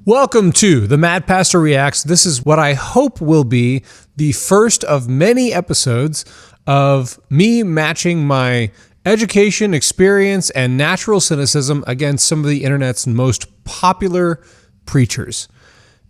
Welcome to The Mad Pastor Reacts. This is what I hope will be the first of many episodes of me matching my education, experience, and natural cynicism against some of the internet's most popular preachers.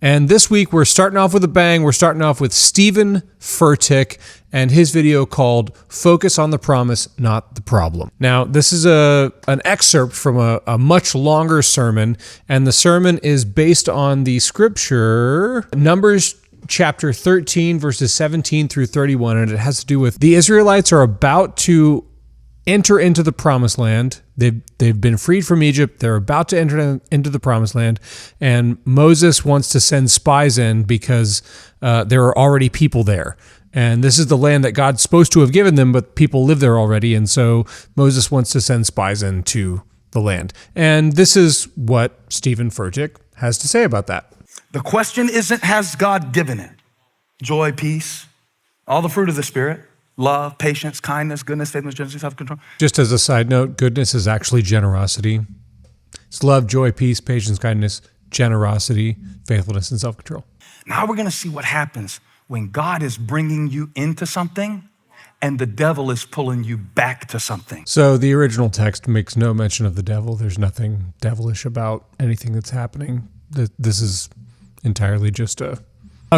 And this week, we're starting off with a bang. We're starting off with Steven Furtick and his video called Focus on the Promise, Not the Problem. Now, this is an excerpt from a much longer sermon, and the sermon is based on the scripture, Numbers chapter 13, verses 17 through 31, and it has to do with the Israelites are about to enter into the promised land. They've been freed from Egypt. They're about to enter into the promised land. And Moses wants to send spies in because there are already people there. And this is the land that God's supposed to have given them, but people live there already. And so Moses wants to send spies into the land. And this is what Steven Furtick has to say about that. The question isn't, has God given it? Joy, peace, all the fruit of the Spirit. Love, patience, kindness, goodness, faithfulness, gentleness, self-control. Just as a side note, goodness is actually generosity. It's love, joy, peace, patience, kindness, generosity, faithfulness, and self-control. Now we're going to see what happens when God is bringing you into something and the devil is pulling you back to something. So the original text makes no mention of the devil. There's nothing devilish about anything that's happening. This is entirely just a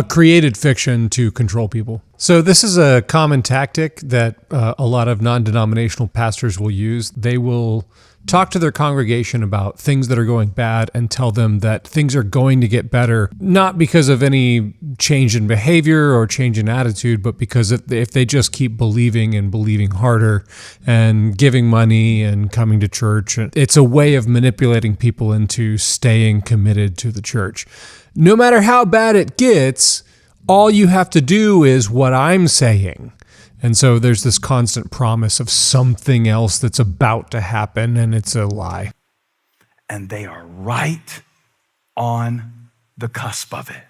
created fiction to control people. So this is a common tactic that a lot of non-denominational pastors will use. They will talk to their congregation about things that are going bad and tell them that things are going to get better, not because of any change in behavior or change in attitude, but because if they just keep believing and believing harder and giving money and coming to church, it's a way of manipulating people into staying committed to the church. No matter how bad it gets, all you have to do is what I'm saying. And so there's this constant promise of something else that's about to happen, and it's a lie. And they are right on the cusp of it.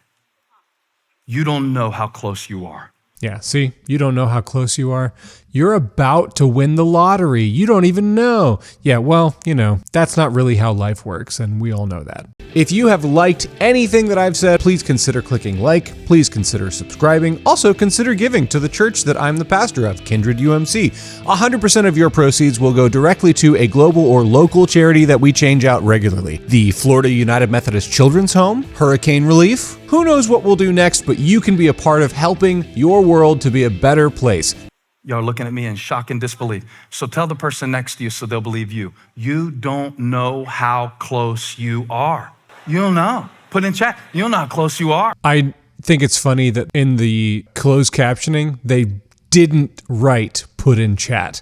You don't know how close you are. Yeah, see, you don't know how close you are. You're about to win the lottery. You don't even know. Yeah, well, that's not really how life works, and we all know that. If you have liked anything that I've said, please consider clicking like. Please consider subscribing. Also, consider giving to the church that I'm the pastor of, Kindred UMC. 100% of your proceeds will go directly to a global or local charity that we change out regularly. The Florida United Methodist Children's Home, Hurricane Relief. Who knows what we'll do next, but you can be a part of helping your world to be a better place. Y'all are looking at me in shock and disbelief. So tell the person next to you so they'll believe you. You don't know how close you are. You don't know. Put in chat. You don't know how close you are. I think it's funny that in the closed captioning, they didn't write put in chat.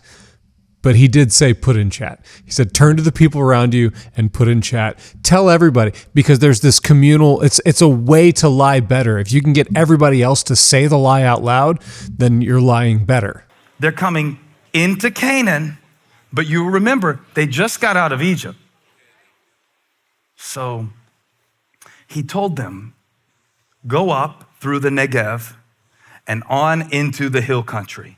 But he did say put in chat. He said, turn to the people around you and put in chat. Tell everybody, because there's this communal, it's a way to lie better. If you can get everybody else to say the lie out loud, then you're lying better. They're coming into Canaan, but you remember, they just got out of Egypt. So he told them, go up through the Negev and on into the hill country.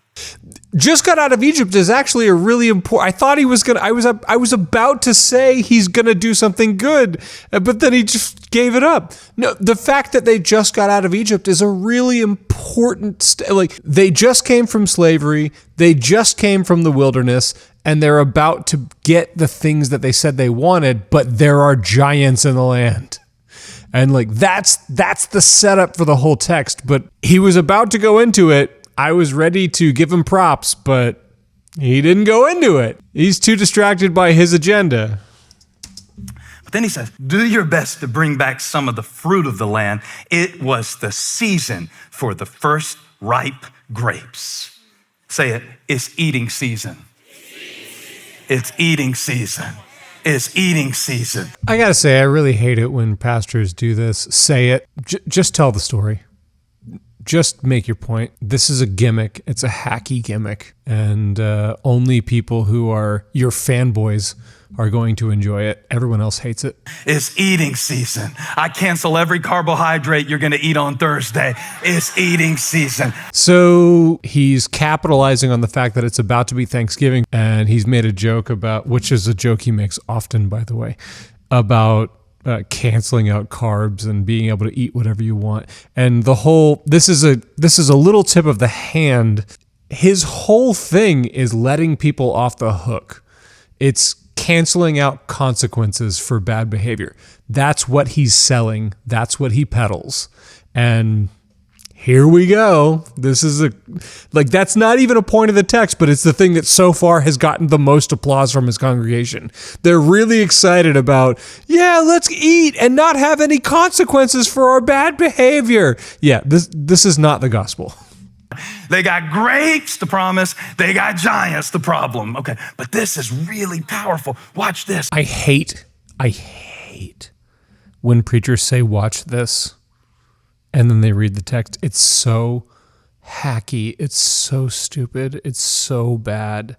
Just got out of Egypt is actually a really important. I thought he was gonna. I was about to say he's gonna do something good, but then he just gave it up. No, the fact that they just got out of Egypt is a really important. They just came from slavery. They just came from the wilderness, and they're about to get the things that they said they wanted. But there are giants in the land. And that's the setup for the whole text. But he was about to go into it. I was ready to give him props, but he didn't go into it. He's too distracted by his agenda. But then he says, do your best to bring back some of the fruit of the land. It was the season for the first ripe grapes. Say it. It's eating season. It's eating season. It's eating season. I gotta say, I really hate it when pastors do this. Say it. Just tell the story. Just make your point. This is a gimmick. It's a hacky gimmick. And only people who are your fanboys are going to enjoy it. Everyone else hates it. It's eating season. I cancel every carbohydrate you're going to eat on Thursday. It's eating season. So he's capitalizing on the fact that it's about to be Thanksgiving. And he's made a joke about, which is a joke he makes often, by the way, about canceling out carbs and being able to eat whatever you want. And this is a little tip of the hand. His whole thing is letting people off the hook. It's canceling out consequences for bad behavior. That's what he's selling. That's what he peddles. And here we go. This is that's not even a point of the text, but it's the thing that so far has gotten the most applause from his congregation. They're really excited about, let's eat and not have any consequences for our bad behavior. Yeah, this is not the gospel. They got grapes, the promise. They got giants, the problem. Okay, but this is really powerful. Watch this. I hate when preachers say, watch this, and then they read the text. It's so hacky. It's so stupid. It's so bad.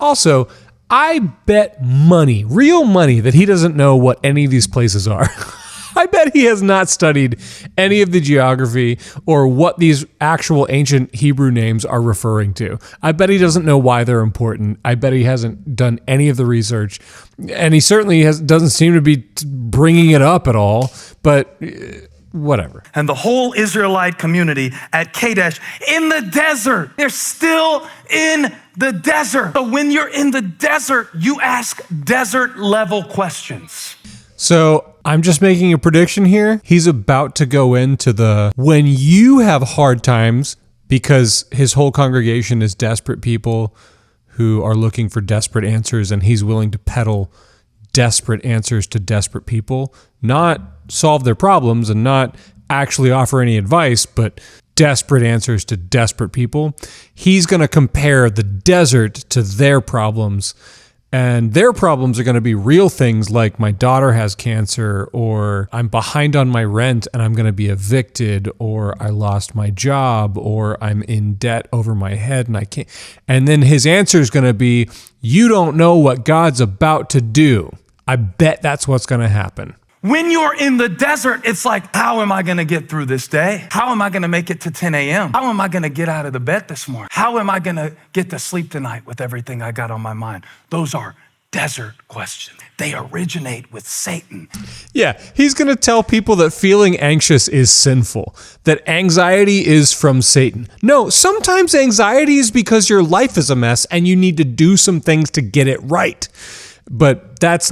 Also, I bet money, real money, that he doesn't know what any of these places are. I bet he has not studied any of the geography or what these actual ancient Hebrew names are referring to. I bet he doesn't know why they're important. I bet he hasn't done any of the research. And he certainly doesn't seem to be bringing it up at all. But whatever. And the whole Israelite community at Kadesh in the desert, they're still in the desert. So when you're in the desert, you ask desert level questions. So I'm just making a prediction here. He's about to go into when you have hard times, because his whole congregation is desperate people who are looking for desperate answers, and he's willing to peddle desperate answers to desperate people, not solve their problems and not actually offer any advice, but desperate answers to desperate people. He's going to compare the desert to their problems. And their problems are going to be real things like my daughter has cancer, or I'm behind on my rent and I'm going to be evicted, or I lost my job, or I'm in debt over my head and I can't. And then his answer is going to be, you don't know what God's about to do. I bet that's what's going to happen. When you're in the desert, it's like, how am I going to get through this day? How am I going to make it to 10 a.m.? How am I going to get out of the bed this morning? How am I going to get to sleep tonight with everything I got on my mind? Those are desert questions. They originate with Satan. Yeah, he's going to tell people that feeling anxious is sinful, that anxiety is from Satan. No, sometimes anxiety is because your life is a mess and you need to do some things to get it right. But that's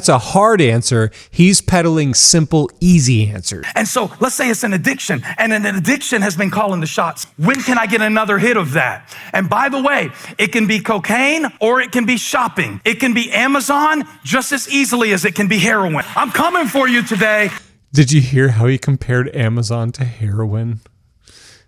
a hard answer. He's peddling simple, easy answers. And so let's say it's an addiction, and an addiction has been calling the shots. When can I get another hit of that? And by the way, it can be cocaine or it can be shopping. It can be Amazon just as easily as it can be heroin. I'm coming for you today. Did you hear how he compared Amazon to heroin?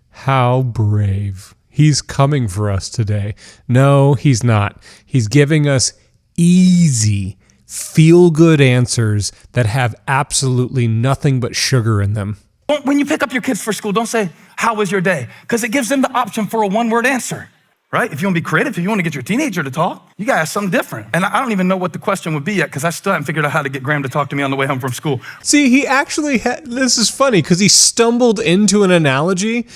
How brave. He's coming for us today. No, he's not. He's giving us easy, feel-good answers that have absolutely nothing but sugar in them. When you pick up your kids for school, don't say, how was your day? Because it gives them the option for a one-word answer, right? If you want to be creative, if you want to get your teenager to talk, you got to have something different. And I don't even know what the question would be yet, because I still haven't figured out how to get Graham to talk to me on the way home from school. See, he actually this is funny, because he stumbled into an analogy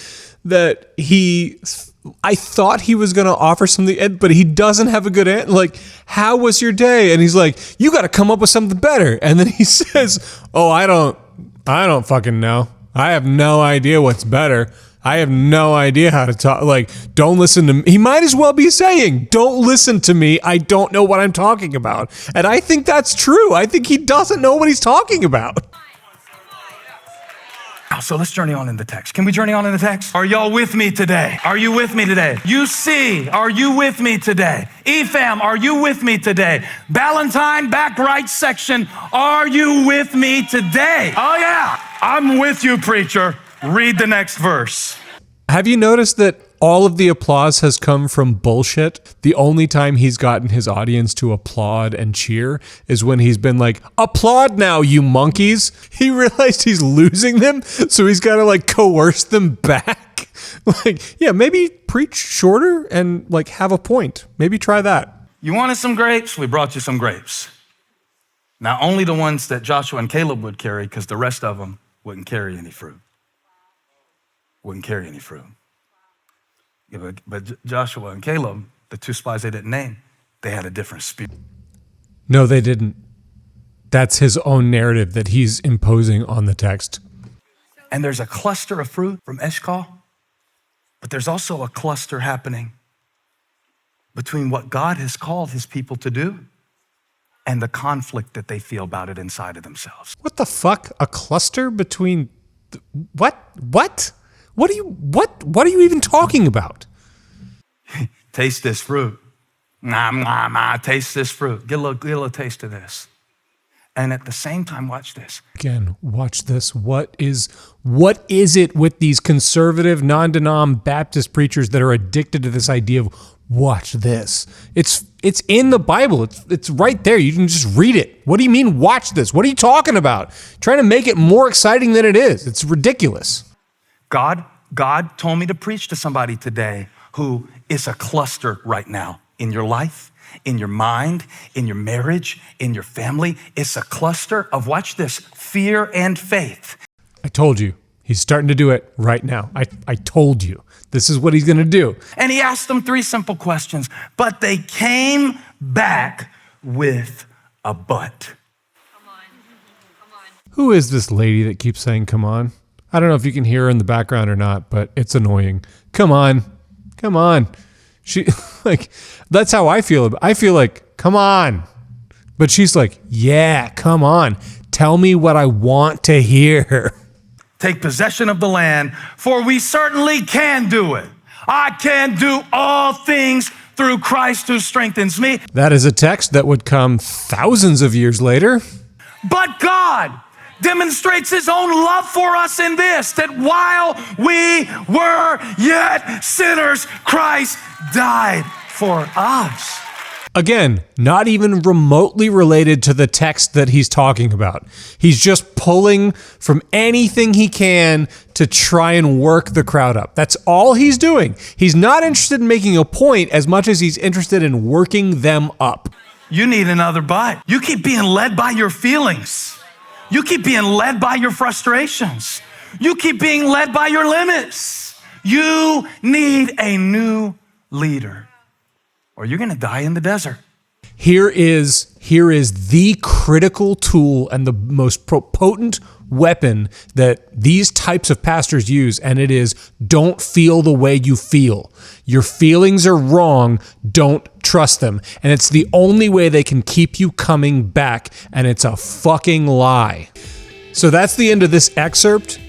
that I thought he was going to offer something, but he doesn't have a good answer. Like, how was your day? And he's like, you got to come up with something better. And then he says, oh, I don't fucking know. I have no idea what's better. I have no idea how to talk. Like, don't listen to me. He might as well be saying, don't listen to me. I don't know what I'm talking about. And I think that's true. I think he doesn't know what he's talking about. So let's journey on in the text. Can we journey on in the text? Are y'all with me today? Are you with me today? UC, are you with me today? EFAM, are you with me today? Ballantine, back right section, are you with me today? Oh yeah, I'm with you, preacher. Read the next verse. Have you noticed that all of the applause has come from bullshit? The only time he's gotten his audience to applaud and cheer is when he's been like, applaud now, you monkeys. He realized he's losing them, so he's got to like coerce them back. Like, yeah, maybe preach shorter and like have a point. Maybe try that. You wanted some grapes? We brought you some grapes. Now, only the ones that Joshua and Caleb would carry, because the rest of them wouldn't carry any fruit. Wouldn't carry any fruit. Yeah, but Joshua and Caleb, the two spies they didn't name, they had a different spirit. No, they didn't. That's his own narrative that he's imposing on the text. And there's a cluster of fruit from Eshcol, but there's also a cluster happening between what God has called his people to do and the conflict that they feel about it inside of themselves. What the fuck? A cluster between what? What? What are you even talking about? Taste this fruit. Taste this fruit. Get a little taste of this. And at the same time, watch this. Again, watch this. What is it with these conservative, non-denom Baptist preachers that are addicted to this idea of watch this? It's in the Bible. It's right there. You can just read it. What do you mean watch this? What are you talking about? Trying to make it more exciting than it is. It's ridiculous. God told me to preach to somebody today who is a cluster right now in your life, in your mind, in your marriage, in your family. It's a cluster of, watch this, fear and faith. I told you. He's starting to do it right now. I told you. This is what he's going to do. And he asked them 3 simple questions, but they came back with a but. Come on. Who is this lady that keeps saying, come on? I don't know if you can hear her in the background or not, but it's annoying. Come on. She, like, that's how I feel. I feel like, come on. But she's like, yeah, come on. Tell me what I want to hear. Take possession of the land, for we certainly can do it. I can do all things through Christ who strengthens me. That is a text that would come thousands of years later. But God demonstrates his own love for us in this, that while we were yet sinners, Christ died for us. Again, not even remotely related to the text that he's talking about. He's just pulling from anything he can to try and work the crowd up. That's all he's doing. He's not interested in making a point as much as he's interested in working them up. You need another but. You keep being led by your feelings. You keep being led by your frustrations. You keep being led by your limits. You need a new leader, or you're going to die in the desert. Here is the critical tool and the most potent weapon that these types of pastors use, and it is don't feel the way you feel. Your feelings are wrong. Don't trust them. And it's the only way they can keep you coming back, and it's a fucking lie. So that's the end of this excerpt.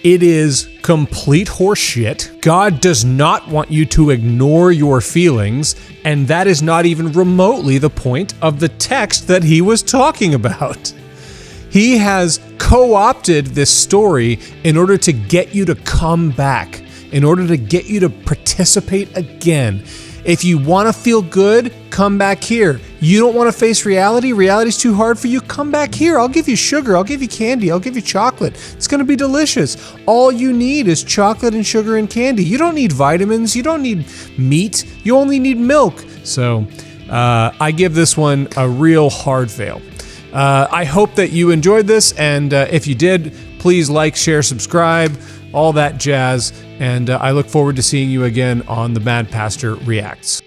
It is complete horseshit. God does not want you to ignore your feelings, and that is not even remotely the point of the text that he was talking about. He has co-opted this story in order to get you to come back, in order to get you to participate again. If you want to feel good, come back here. You don't want to face reality? Reality's too hard for you? Come back here. I'll give you sugar. I'll give you candy. I'll give you chocolate. It's going to be delicious. All you need is chocolate and sugar and candy. You don't need vitamins. You don't need meat. You only need milk. So I give this one a real hard fail. I hope that you enjoyed this. And if you did, please like, share, subscribe, all that jazz. And I look forward to seeing you again on The Mad Pastor Reacts.